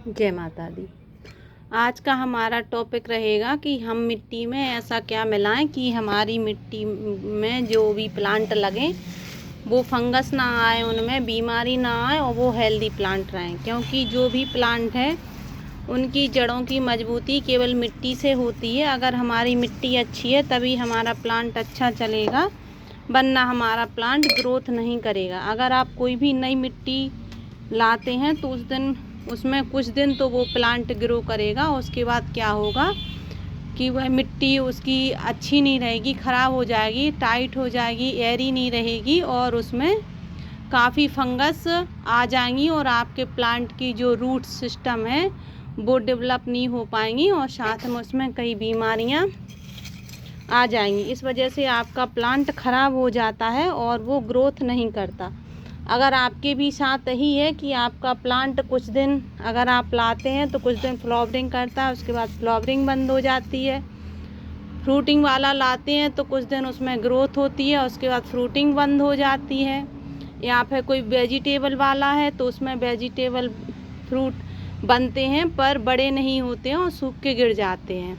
जय माता दी। आज का हमारा टॉपिक रहेगा कि हम मिट्टी में ऐसा क्या मिलाएं कि हमारी मिट्टी में जो भी प्लांट लगें वो फंगस ना आए, उनमें बीमारी ना आए और वो हेल्दी प्लांट रहें। क्योंकि जो भी प्लांट है उनकी जड़ों की मजबूती केवल मिट्टी से होती है। अगर हमारी मिट्टी अच्छी है तभी हमारा प्लांट अच्छा चलेगा, वरना हमारा प्लांट ग्रोथ नहीं करेगा। अगर आप कोई भी नई मिट्टी लाते हैं तो उसमें कुछ दिन तो वो प्लांट ग्रो करेगा, उसके बाद क्या होगा कि वह मिट्टी उसकी अच्छी नहीं रहेगी, ख़राब हो जाएगी, टाइट हो जाएगी, एयरी नहीं रहेगी और उसमें काफ़ी फंगस आ जाएंगी और आपके प्लांट की जो रूट सिस्टम है वो डेवलप नहीं हो पाएंगी और साथ में उसमें कई बीमारियां आ जाएंगी। इस वजह से आपका प्लांट ख़राब हो जाता है और वो ग्रोथ नहीं करता। अगर आपके भी साथ ही है कि आपका प्लांट कुछ दिन अगर आप लाते हैं तो कुछ दिन फ्लावरिंग करता है, उसके बाद फ्लावरिंग बंद हो जाती है। फ्रूटिंग वाला लाते हैं तो कुछ दिन उसमें ग्रोथ होती है, उसके बाद फ्रूटिंग बंद हो जाती है। या फिर कोई वेजिटेबल वाला है तो उसमें वेजिटेबल फ्रूट बनते हैं पर बड़े नहीं होते हैं और सूख के गिर जाते हैं।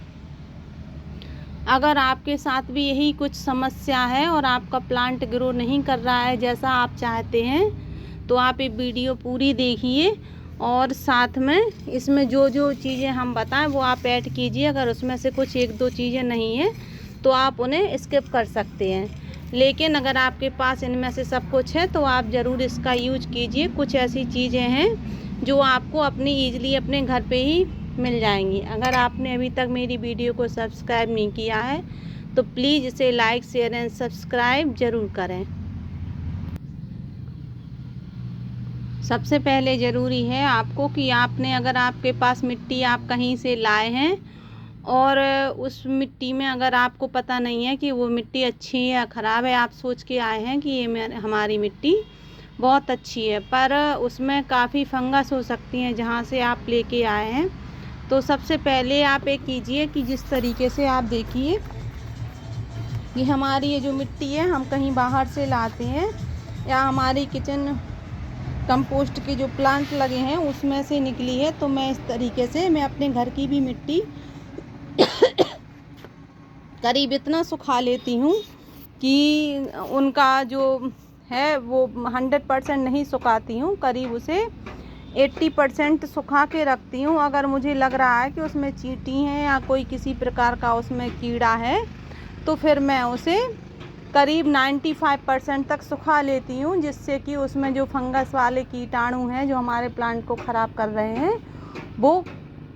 अगर आपके साथ भी यही कुछ समस्या है और आपका प्लांट ग्रो नहीं कर रहा है जैसा आप चाहते हैं तो आप ये वीडियो पूरी देखिए और साथ में इसमें जो जो चीज़ें हम बताएं वो आप ऐड कीजिए। अगर उसमें से कुछ एक दो चीज़ें नहीं हैं तो आप उन्हें स्किप कर सकते हैं, लेकिन अगर आपके पास इनमें से सब कुछ है तो आप ज़रूर इसका यूज कीजिए। कुछ ऐसी चीज़ें हैं जो आपको अपनी ईजिली अपने घर पे ही मिल जाएंगी। अगर आपने अभी तक मेरी वीडियो को सब्सक्राइब नहीं किया है तो प्लीज़ इसे लाइक शेयर एंड सब्सक्राइब ज़रूर करें। सबसे पहले ज़रूरी है आपको कि आपने अगर आपके पास मिट्टी आप कहीं से लाए हैं और उस मिट्टी में अगर आपको पता नहीं है कि वो मिट्टी अच्छी है या ख़राब है, आप सोच के आए हैं कि ये हमारी मिट्टी बहुत अच्छी है पर उसमें काफ़ी फंगस हो सकती हैं जहाँ से आप लेके आए हैं, तो सबसे पहले आप ये कीजिए कि जिस तरीके से आप देखिए कि हमारी ये जो मिट्टी है हम कहीं बाहर से लाते हैं या हमारी किचन कंपोस्ट के जो प्लांट लगे हैं उसमें से निकली है, तो मैं इस तरीके से मैं अपने घर की भी मिट्टी करीब इतना सुखा लेती हूँ कि उनका जो है वो 100% नहीं सुखाती हूँ, करीब उसे 80% सुखा के रखती हूँ। अगर मुझे लग रहा है कि उसमें चींटी हैं या कोई किसी प्रकार का उसमें कीड़ा है तो फिर मैं उसे करीब 95% तक सुखा लेती हूँ, जिससे कि उसमें जो फंगस वाले कीटाणु हैं जो हमारे प्लांट को ख़राब कर रहे हैं वो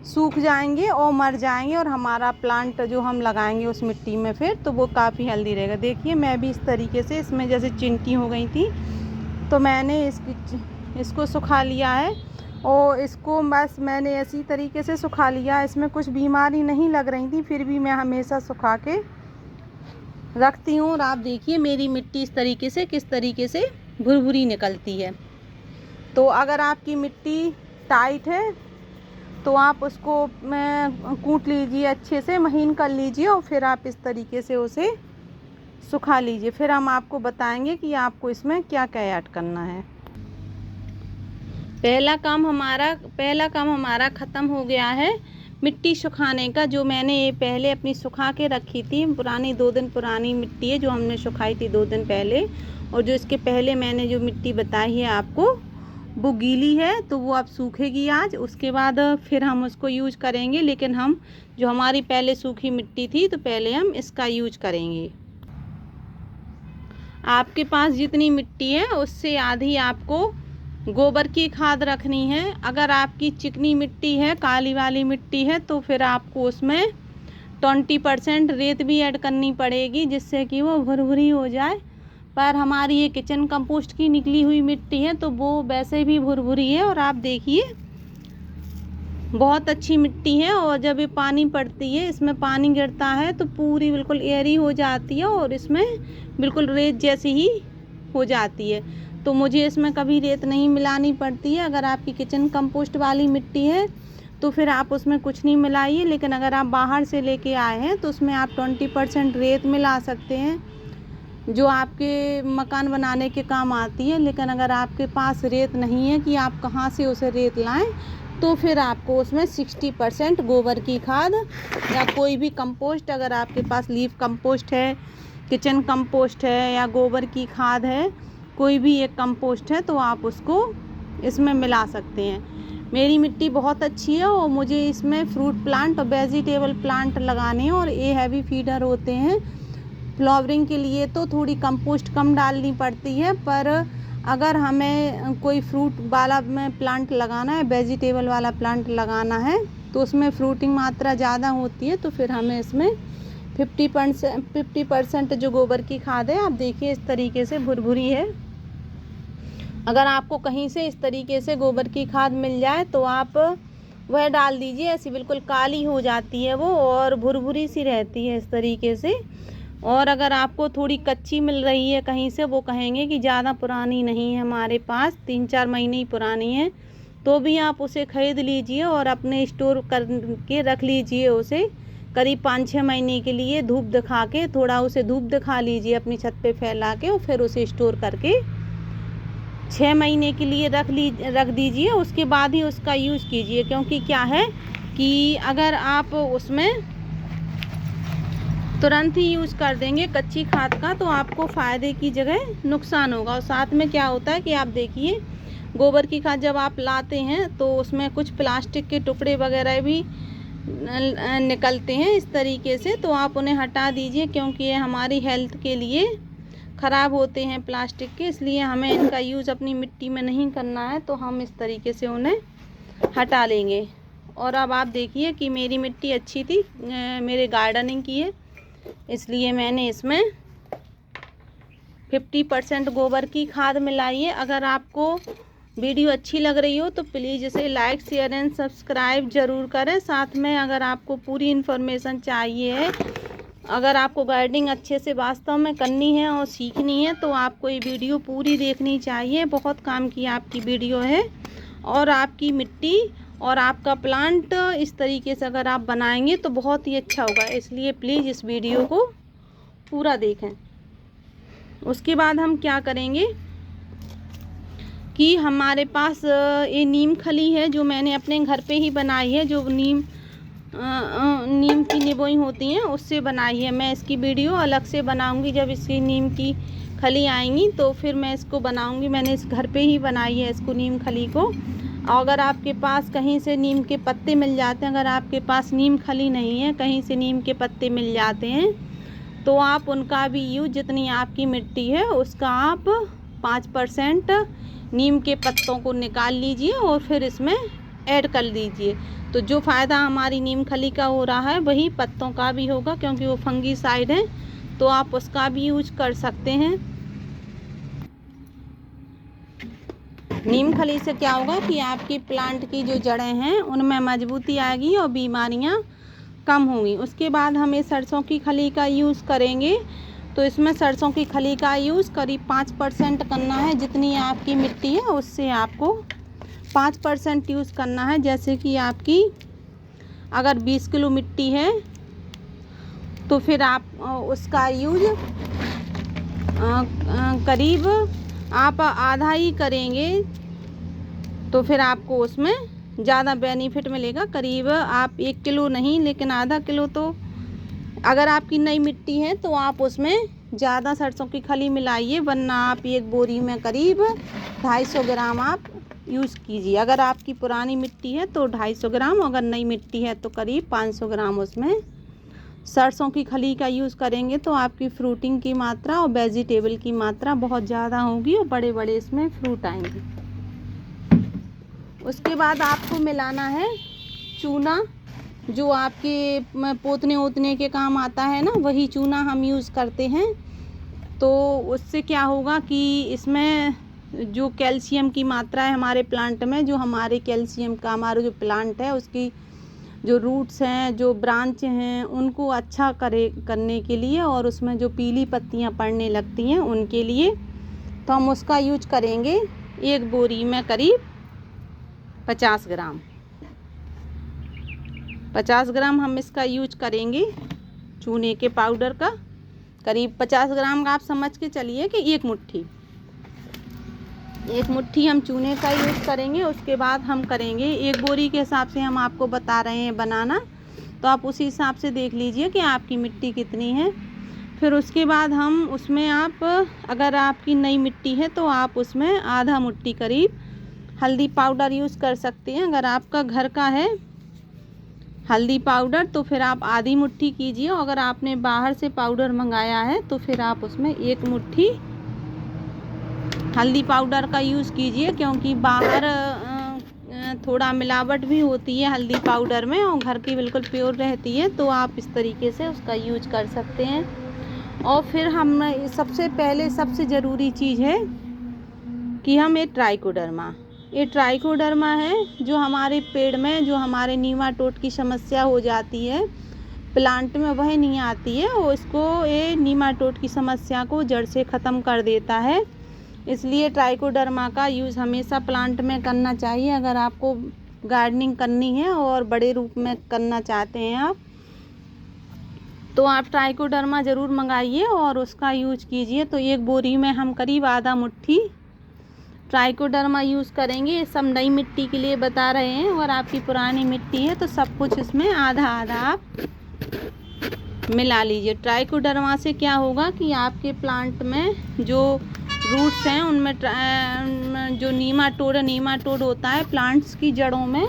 सूख जाएंगे और मर जाएंगे और हमारा प्लांट जो हम लगाएंगे उस मिट्टी में फिर तो वो काफ़ी हेल्दी रहेगा। देखिए मैं भी इस तरीके से इसमें जैसे चींटी हो गई थी तो मैंने इसको सुखा लिया है और इसको बस मैंने इसी तरीके से सुखा लिया। इसमें कुछ बीमारी नहीं लग रही थी फिर भी मैं हमेशा सुखा के रखती हूँ। और आप देखिए मेरी मिट्टी इस तरीके से किस तरीके से भुरभुरी निकलती है। तो अगर आपकी मिट्टी टाइट है तो आप उसको कूट लीजिए, अच्छे से महीन कर लीजिए और फिर आप इस तरीके से उसे सुखा लीजिए। फिर हम आपको बताएंगे कि आपको इसमें क्या क्या ऐड करना है। पहला काम हमारा ख़त्म हो गया है मिट्टी सुखाने का। जो मैंने ये पहले अपनी सुखा के रखी थी, पुरानी 2 दिन पुरानी मिट्टी है जो हमने सुखाई थी 2 दिन पहले, और जो इसके पहले मैंने जो मिट्टी बताई है आपको वो गीली है तो वो अब सूखेगी आज, उसके बाद फिर हम उसको यूज करेंगे। लेकिन हम जो हमारी पहले सूखी मिट्टी थी तो पहले हम इसका यूज करेंगे। आपके पास जितनी मिट्टी है उससे आधी आपको गोबर की खाद रखनी है। अगर आपकी चिकनी मिट्टी है, काली वाली मिट्टी है, तो फिर आपको उसमें 20% रेत भी ऐड करनी पड़ेगी जिससे कि वो भुरभुरी हो जाए। पर हमारी ये किचन कंपोस्ट की निकली हुई मिट्टी है तो वो वैसे भी भुरभुरी है और आप देखिए बहुत अच्छी मिट्टी है। और जब ये पानी पड़ती है, इसमें पानी गिरता है तो पूरी बिल्कुल एयरी हो जाती है और इसमें बिल्कुल रेत जैसी ही हो जाती है, तो मुझे इसमें कभी रेत नहीं मिलानी पड़ती है। अगर आपकी किचन कंपोस्ट वाली मिट्टी है तो फिर आप उसमें कुछ नहीं मिलाइए, लेकिन अगर आप बाहर से लेके आए हैं तो उसमें आप 20% रेत मिला सकते हैं जो आपके मकान बनाने के काम आती है। लेकिन अगर आपके पास रेत नहीं है कि आप कहाँ से उसे रेत लाएं तो फिर आपको उसमें 60% गोबर की खाद या कोई भी कंपोस्ट, अगर आपके पास लीफ कंपोस्ट है, किचन कंपोस्ट है या गोबर की खाद है, कोई भी एक कंपोस्ट है, तो आप उसको इसमें मिला सकते हैं। मेरी मिट्टी बहुत अच्छी है और मुझे इसमें फ्रूट प्लांट और वेजिटेबल प्लांट लगाने हैं और ये हैवी फीडर होते हैं। फ्लावरिंग के लिए तो थोड़ी कंपोस्ट कम डालनी पड़ती है, पर अगर हमें कोई फ्रूट वाला में प्लांट लगाना है, वेजिटेबल वाला प्लांट लगाना है, तो उसमें फ्रूटिंग मात्रा ज़्यादा होती है, तो फिर हमें इसमें 50% जो गोबर की खाद है, आप देखिए इस तरीके से भुरभुरी है। अगर आपको कहीं से इस तरीके से गोबर की खाद मिल जाए तो आप वह डाल दीजिए। ऐसी बिल्कुल काली हो जाती है वो और भुरभुरी सी रहती है इस तरीके से। और अगर आपको थोड़ी कच्ची मिल रही है कहीं से, वो कहेंगे कि ज़्यादा पुरानी नहीं है, हमारे पास 3-4 महीने ही पुरानी है, तो भी आप उसे ख़रीद लीजिए और अपने स्टोर करके रख लीजिए उसे करीब 5-6 महीने के लिए। धूप दिखा के, थोड़ा उसे धूप दिखा लीजिए अपनी छत पे फैला के, और फिर उसे स्टोर करके 6 महीने के लिए रख दीजिए। उसके बाद ही उसका यूज़ कीजिए, क्योंकि क्या है कि अगर आप उसमें तुरंत ही यूज़ कर देंगे कच्ची खाद का, तो आपको फ़ायदे की जगह नुकसान होगा। और साथ में क्या होता है कि आप देखिए, गोबर की खाद जब आप लाते हैं तो उसमें कुछ प्लास्टिक के टुकड़े वगैरह भी निकलते हैं इस तरीके से, तो आप उन्हें हटा दीजिए, क्योंकि ये हमारी हेल्थ के लिए ख़राब होते हैं प्लास्टिक के। इसलिए हमें इनका यूज़ अपनी मिट्टी में नहीं करना है, तो हम इस तरीके से उन्हें हटा लेंगे। और अब आप देखिए कि मेरी मिट्टी अच्छी थी, मेरे गार्डनिंग की है, इसलिए मैंने इसमें 50% गोबर की खाद मिलाई है। अगर आपको वीडियो अच्छी लग रही हो तो प्लीज़ इसे लाइक, शेयर एंड सब्सक्राइब ज़रूर करें। साथ में अगर आपको पूरी इन्फॉर्मेशन चाहिए है, अगर आपको गार्डनिंग अच्छे से वास्तव में करनी है और सीखनी है, तो आपको ये वीडियो पूरी देखनी चाहिए। बहुत काम की आपकी वीडियो है और आपकी मिट्टी और आपका प्लांट इस तरीके से अगर आप बनाएंगे तो बहुत ही अच्छा होगा। इसलिए प्लीज़ इस वीडियो को पूरा देखें। उसके बाद हम क्या करेंगे कि हमारे पास ये नीम खली है जो मैंने अपने घर पे ही बनाई है, जो नीम की निबोई होती हैं उससे बनाई है। मैं इसकी वीडियो अलग से बनाऊंगी, जब इसकी नीम की खली आएंगी तो फिर मैं इसको बनाऊंगी। मैंने इस घर पे ही बनाई है इसको, नीम खली को। अगर आपके पास कहीं से नीम के पत्ते मिल जाते हैं, अगर आपके पास नीम खली नहीं है, कहीं से नीम के पत्ते मिल जाते हैं, तो आप उनका भी यूज़, जितनी आपकी मिट्टी है उसका आप 5% नीम के पत्तों को निकाल लीजिए और फिर इसमें ऐड कर लीजिए। तो जो फ़ायदा हमारी नीम खली का हो रहा है वही पत्तों का भी होगा, क्योंकि वो फंगीसाइड है, तो आप उसका भी यूज कर सकते हैं। नीम खली से क्या होगा कि आपकी प्लांट की जो जड़ें हैं उनमें मजबूती आएगी और बीमारियां कम होंगी। उसके बाद हमें सरसों की खली का यूज़ करेंगे, तो इसमें सरसों की खली का यूज़ करीब 5% करना है। जितनी आपकी मिट्टी है उससे आपको 5% यूज़ करना है। जैसे कि आपकी अगर 20 किलो मिट्टी है तो फिर आप उसका यूज़ करीब आप आधा ही करेंगे, तो फिर आपको उसमें ज़्यादा बेनिफिट मिलेगा। करीब आप 1 किलो नहीं, लेकिन आधा किलो, तो अगर आपकी नई मिट्टी है तो आप उसमें ज़्यादा सरसों की खली मिलाइए, वरना आप एक बोरी में करीब 250 ग्राम आप यूज़ कीजिए। अगर आपकी पुरानी मिट्टी है तो 250 ग्राम, अगर नई मिट्टी है तो करीब 500 ग्राम उसमें सरसों की खली का यूज़ करेंगे, तो आपकी फ्रूटिंग की मात्रा और वेजिटेबल की मात्रा बहुत ज़्यादा होगी और बड़े बड़े इसमें फ्रूट आएंगे। उसके बाद आपको मिलाना है चूना, जो आपके पोतने ओतने के काम आता है ना, वही चूना हम यूज़ करते हैं। तो उससे क्या होगा कि इसमें जो कैल्शियम की मात्रा है हमारे प्लांट में, जो हमारे कैल्शियम का हमारा जो प्लांट है उसकी जो रूट्स हैं, जो ब्रांच हैं, उनको अच्छा करने के लिए, और उसमें जो पीली पत्तियां पड़ने लगती हैं उनके लिए, तो हम उसका यूज करेंगे। एक बोरी में करीब 50 ग्राम 50 ग्राम हम इसका यूज करेंगे चूने के पाउडर का। करीब 50 ग्राम का आप समझ के चलिए कि एक मुट्ठी। 1 मुट्ठी हम चूने का यूज़ करेंगे। उसके बाद हम करेंगे 1 बोरी के हिसाब से हम आपको बता रहे हैं बनाना, तो आप उसी हिसाब से देख लीजिए कि आपकी मिट्टी कितनी है। फिर उसके बाद हम उसमें अगर आपकी नई मिट्टी है तो आप उसमें आधा मुट्ठी करीब हल्दी पाउडर यूज़ कर सकते हैं। अगर आपका घर का है हल्दी पाउडर तो फिर आप आधी मुट्ठी कीजिए। अगर आपने बाहर से पाउडर मंगाया है तो फिर आप उसमें 1 मुट्ठी हल्दी पाउडर का यूज़ कीजिए, क्योंकि बाहर थोड़ा मिलावट भी होती है हल्दी पाउडर में और घर की बिल्कुल प्योर रहती है, तो आप इस तरीके से उसका यूज कर सकते हैं। और फिर हम सबसे पहले सबसे ज़रूरी चीज़ है कि हम ये ट्राइकोडर्मा है जो हमारे पेड़ में जो हमारे नीमाटोड की समस्या हो जाती है प्लांट में, वह नहीं आती है और ये नीमाटोड की समस्या को जड़ से ख़त्म कर देता है। इसलिए ट्राइकोडर्मा का यूज़ हमेशा प्लांट में करना चाहिए। अगर आपको गार्डनिंग करनी है और बड़े रूप में करना चाहते हैं आप, तो आप ट्राइकोडर्मा ज़रूर मंगाइए और उसका यूज कीजिए। तो 1 बोरी में हम करीब आधा मुट्ठी ट्राइकोडर्मा यूज़ करेंगे। ये सब नई मिट्टी के लिए बता रहे हैं, और आपकी पुरानी मिट्टी है तो सब कुछ इसमें आधा आधा आप मिला लीजिए। ट्राइकोडर्मा से क्या होगा कि आपके प्लांट में जो रूट्स हैं उनमें जो नीमाटोड होता है प्लांट्स की जड़ों में,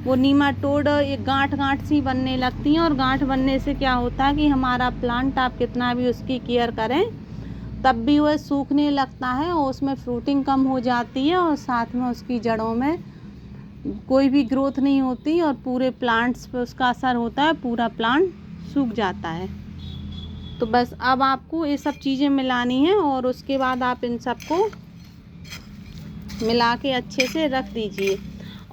वो नीमाटोड एक गांठ सी बनने लगती हैं, और गांठ बनने से क्या होता है कि हमारा प्लांट आप कितना भी उसकी केयर करें तब भी वह सूखने लगता है और उसमें फ्रूटिंग कम हो जाती है, और साथ में उसकी जड़ों में कोई भी ग्रोथ नहीं होती और पूरे प्लांट्स पे उसका असर होता है, पूरा प्लांट सूख जाता है। तो बस अब आपको ये सब चीज़ें मिलानी है और उसके बाद आप इन सबको मिला के अच्छे से रख दीजिए।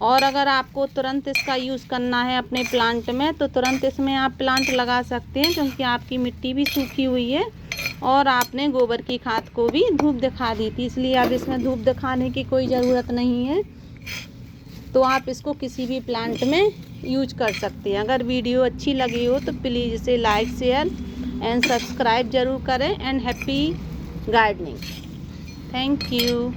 और अगर आपको तुरंत इसका यूज़ करना है अपने प्लांट में तो तुरंत इसमें आप प्लांट लगा सकते हैं, क्योंकि आपकी मिट्टी भी सूखी हुई है और आपने गोबर की खाद को भी धूप दिखा दी थी, इसलिए अब इसमें धूप दिखाने की कोई ज़रूरत नहीं है। तो आप इसको किसी भी प्लांट में यूज कर सकते हैं। अगर वीडियो अच्छी लगी हो तो प्लीज़ इसे लाइक शेयर एंड सब्सक्राइब ज़रूर करें। And happy gardening. Thank you.